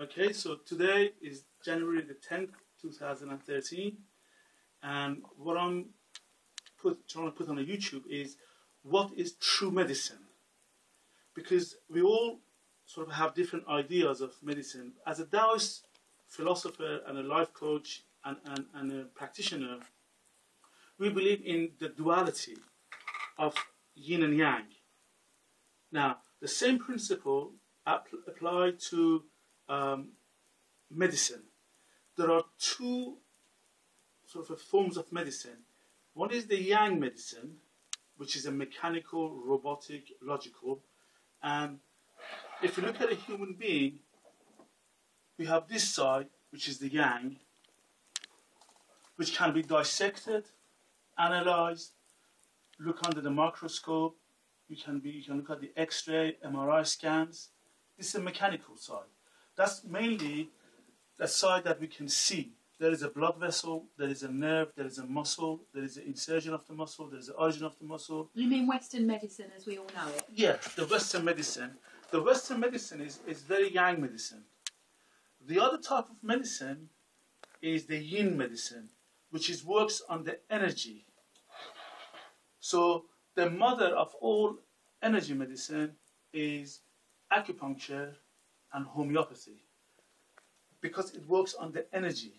Okay, so today is January the 10th, 2013, and what I'm trying to put on a YouTube is what is true medicine? Because we all sort of have different ideas of medicine. As a Taoist philosopher and a life coach and a practitioner, we believe in the duality of yin and yang. Now, the same principle applied to medicine. There are two sort of forms of medicine. One is the yang medicine, which is a mechanical, robotic, logical. And if you look at a human being, we have this side, which is the yang, which can be dissected, analyzed, look under the microscope. You can look at the X-ray, MRI scans. This is a mechanical side. That's mainly the side that we can see. There is a blood vessel, there is a nerve, there is a muscle, there is an insertion of the muscle, there is the origin of the muscle. You mean Western medicine as we all know it? Yeah, the Western medicine. The Western medicine is very yang medicine. The other type of medicine is the yin medicine, which works on the energy. So the mother of all energy medicine is acupuncture and homeopathy, because it works on the energy.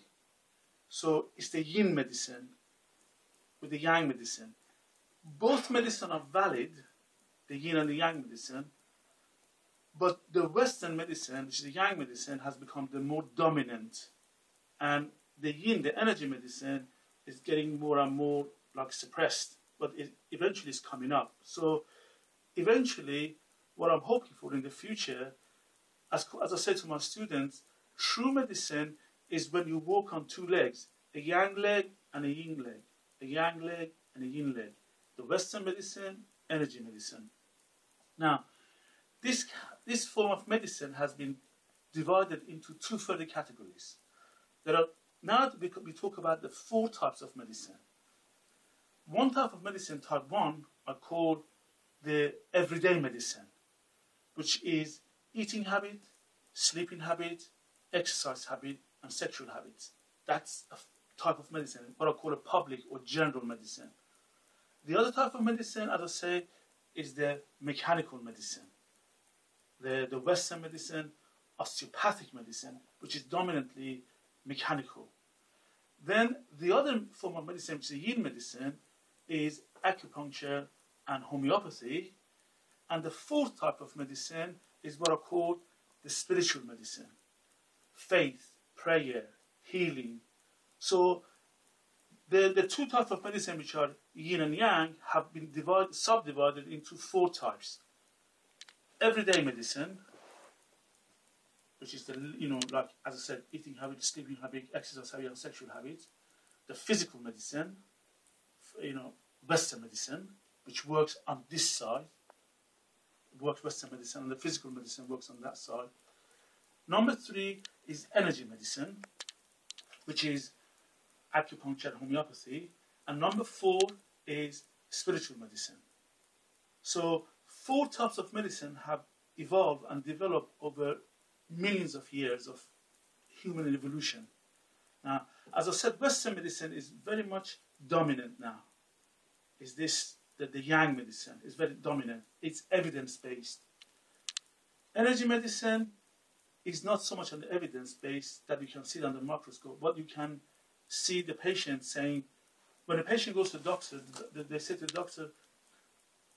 So it's the yin medicine with the yang medicine. Both medicine are valid, the yin and the yang medicine, but the Western medicine, which is the yang medicine, has become the more dominant. And the yin, the energy medicine, is getting more and more like suppressed, but it eventually is coming up. So eventually, what I'm hoping for in the future, as I say to my students, true medicine is when you walk on two legs, a yang leg and a yin leg, a yang leg and a yin leg. The Western medicine, energy medicine. Now, this form of medicine has been divided into two further categories. Now we talk about the four types of medicine. One type of medicine, type 1, are called the everyday medicine, which is eating habit, sleeping habit, exercise habit, and sexual habits. That's a type of medicine, what I call a public or general medicine. The other type of medicine, as I say, is the mechanical medicine. The Western medicine, osteopathic medicine, which is dominantly mechanical. Then the other form of medicine, which is yin medicine, is acupuncture and homeopathy. And the fourth type of medicine is what I call the spiritual medicine. Faith, prayer, healing. So the two types of medicine, which are yin and yang, have been subdivided into four types. Everyday medicine, which is like, as I said, eating habit, sleeping habit, exercise habit, and sexual habits. The physical medicine, Western medicine, which works on this side, works Western medicine, and the physical medicine works on that side. Number 3 is energy medicine, which is acupuncture and homeopathy. And number 4 is spiritual medicine. So 4 types of medicine have evolved and developed over millions of years of human evolution. Now, as I said, Western medicine is very much dominant now. The yang medicine is very dominant. It's evidence-based. Energy medicine is not so much on the evidence-based that you can see it under the microscope, but you can see the patient saying, when a patient goes to the doctor, they say to the doctor,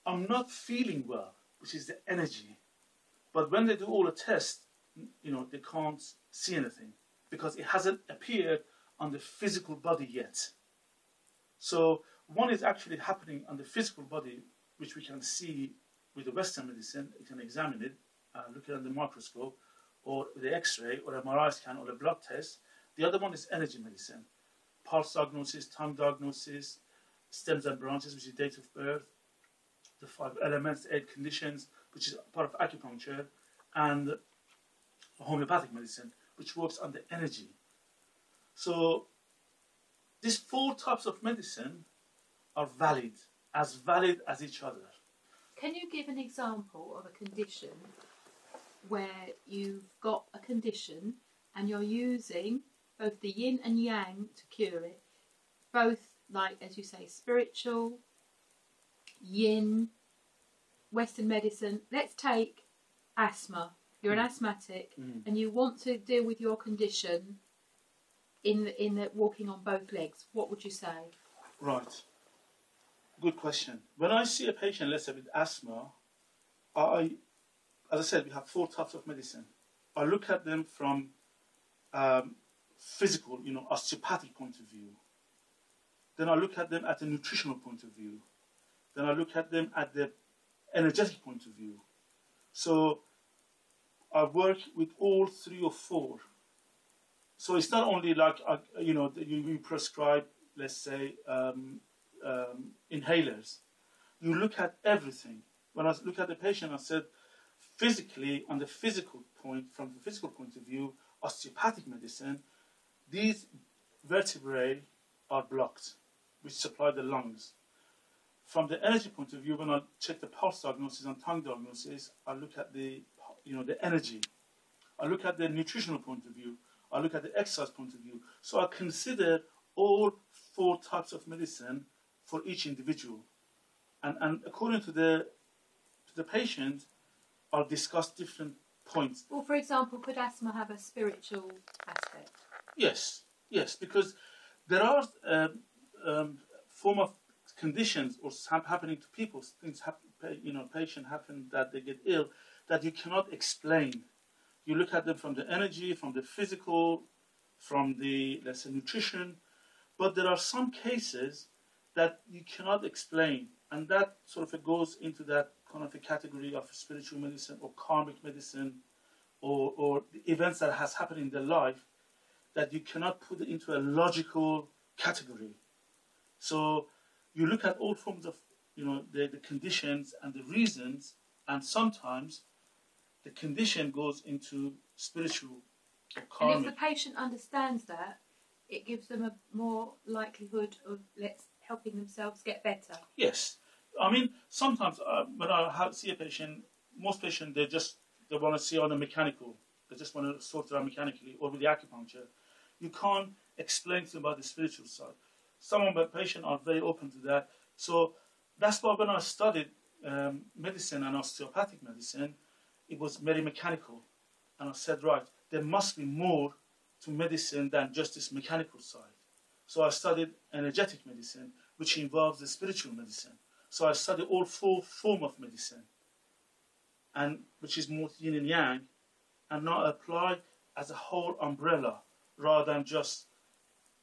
I'm not feeling well, which is the energy. But when they do all the tests, they can't see anything because it hasn't appeared on the physical body yet. So one is actually happening on the physical body, which we can see with the Western medicine. You can examine it, look at it under the microscope, or the X-ray, or MRI scan, or a blood test. The other one is energy medicine. Pulse diagnosis, tongue diagnosis, stems and branches, which is date of birth, the 5 elements, 8 conditions, which is part of acupuncture, and homeopathic medicine, which works on the energy. So these 4 types of medicine are valid as each other. Can you give an example of a condition where you've got a condition and you're using both the yin and yang to cure it, both, like, as you say, spiritual, yin, Western medicine. Let's take asthma. You're an asthmatic and you want to deal with your condition in the walking on both legs. What would you say? Right. Good question. When I see a patient, let's say with asthma, as I said, we have 4 types of medicine. I look at them from physical, osteopathic point of view. Then I look at them at a nutritional point of view. Then I look at them at the energetic point of view. So I work with all 3 or 4. So it's not only like, you prescribe, let's say, inhalers. You look at everything. When I look at the patient, I said, physically, on the physical point, from the physical point of view, osteopathic medicine, these vertebrae are blocked, which supply the lungs. From the energy point of view, when I check the pulse diagnosis and tongue diagnosis, I look at the energy. I look at the nutritional point of view. I look at the exercise point of view. So I consider all 4 types of medicine for each individual. And according to the patient, I'll discuss different points. Well, for example, could asthma have a spiritual aspect? Yes, because there are form of conditions or happening to people, things happen, patient happen that they get ill, that you cannot explain. You look at them from the energy, from the physical, from the, let's say, nutrition, but there are some cases that you cannot explain, and that sort of goes into that kind of a category of spiritual medicine or karmic medicine, or the events that has happened in their life that you cannot put it into a logical category. So you look at all forms of, the conditions and the reasons, and sometimes the condition goes into spiritual or karmic. And if the patient understands that, it gives them a more likelihood of helping themselves get better. Yes. I mean, sometimes when I see a patient, most patients, they want to see on a mechanical. They just want to sort it out mechanically, or with the acupuncture. You can't explain to them about the spiritual side. Some of my patients are very open to that. So that's why when I studied medicine and osteopathic medicine, it was very mechanical. And I said, right, there must be more to medicine than just this mechanical side. So I studied energetic medicine, which involves the spiritual medicine. So I studied all 4 forms of medicine, and which is more yin and yang, and now apply as a whole umbrella rather than just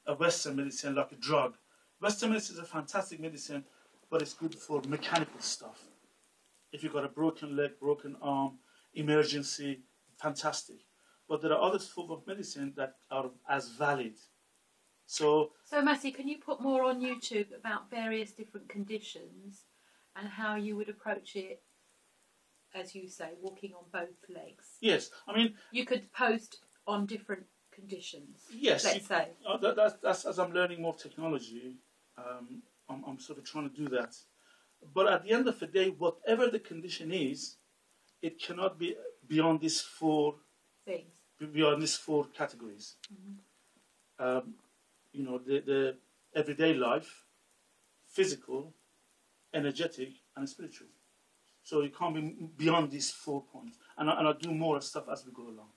a Western medicine like a drug. Western medicine is a fantastic medicine, but it's good for mechanical stuff. If you've got a broken leg, broken arm, emergency, fantastic. But there are other forms of medicine that are as valid. So Massey, can you put more on YouTube about various different conditions and how you would approach it, as you say, walking on both legs? Yes, I mean, you could post on different conditions. Yes, let's say. That's as I'm learning more technology, I'm sort of trying to do that. But at the end of the day, whatever the condition is, it cannot be beyond these 4 things. Beyond these 4 categories. Mm-hmm. The everyday life, physical, energetic, and spiritual. So you can't be beyond these 4 points. And I do more stuff as we go along.